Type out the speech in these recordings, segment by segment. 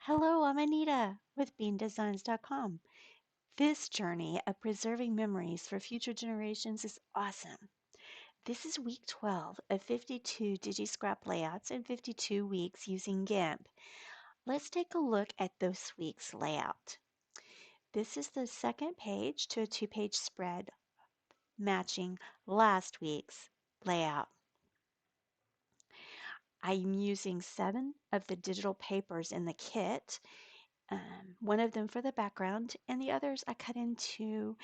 Hello, I'm Anita with beandesigns.com. This journey of preserving memories for future generations is awesome. This is week 12 of 52 DigiScrap layouts in 52 weeks using GIMP. Let's take a look at this week's layout. This is the second page to a two-page spread matching last week's layout. I'm using 7 of the digital papers in the kit. One of them for the background, and the others I cut into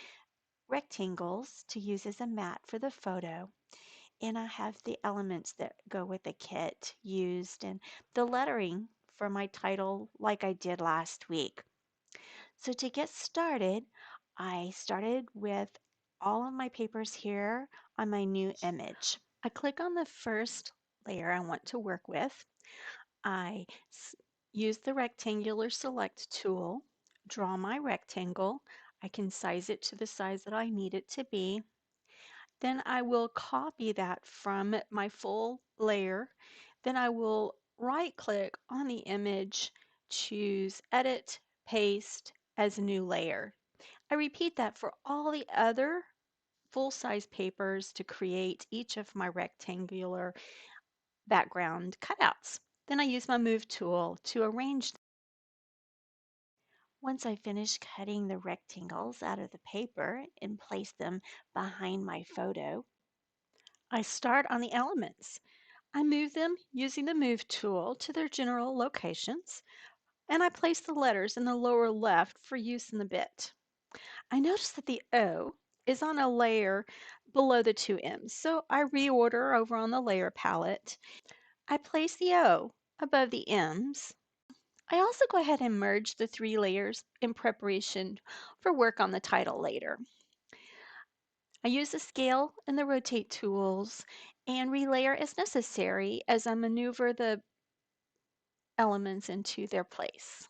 rectangles to use as a mat for the photo. And I have the elements that go with the kit used and the lettering for my title like I did last week. So to get started, I started with all of my papers here on my new image. I click on the first layer I want to work with. I use the rectangular select tool, draw my rectangle. I can size it to the size that I need it to be. Then I will copy that from my full layer. Then I will right click on the image, choose Edit, Paste as a new layer. I repeat that for all the other full-size papers to create each of my rectangular background cutouts. Then I use my Move tool to arrange them. Once I finish cutting the rectangles out of the paper and place them behind my photo, I start on the elements. I move them using the Move tool to their general locations, and I place the letters in the lower left for use in the bit. I notice that the O is on a layer below the two M's, so I reorder over on the layer palette. I place the O above the M's. I also go ahead and merge the 3 layers in preparation for work on the title later. I use the scale and the rotate tools and relayer as necessary as I maneuver the elements into their place.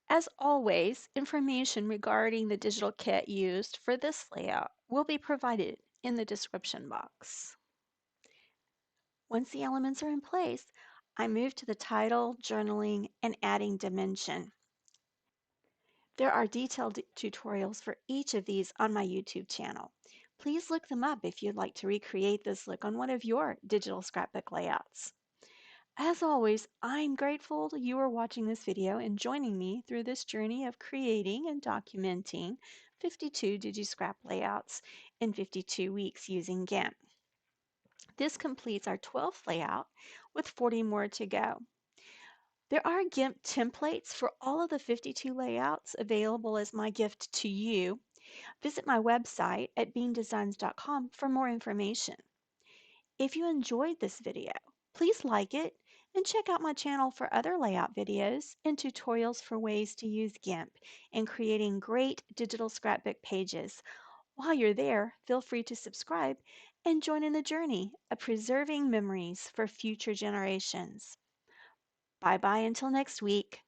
As always, information regarding the digital kit used for this layout will be provided in the description box. Once the elements are in place, I move to the title, journaling, and adding dimension. There are detailed tutorials for each of these on my YouTube channel. Please look them up if you'd like to recreate this look on one of your digital scrapbook layouts. As always, I'm grateful you are watching this video and joining me through this journey of creating and documenting 52 DigiScrap layouts in 52 weeks using GIMP. This completes our 12th layout with 40 more to go. There are GIMP templates for all of the 52 layouts available as my gift to you. Visit my website at beandesigns.com for more information. If you enjoyed this video, please like it and check out my channel for other layout videos and tutorials for ways to use GIMP in creating great digital scrapbook pages. While you're there, feel free to subscribe and join in the journey of preserving memories for future generations. Bye bye until next week.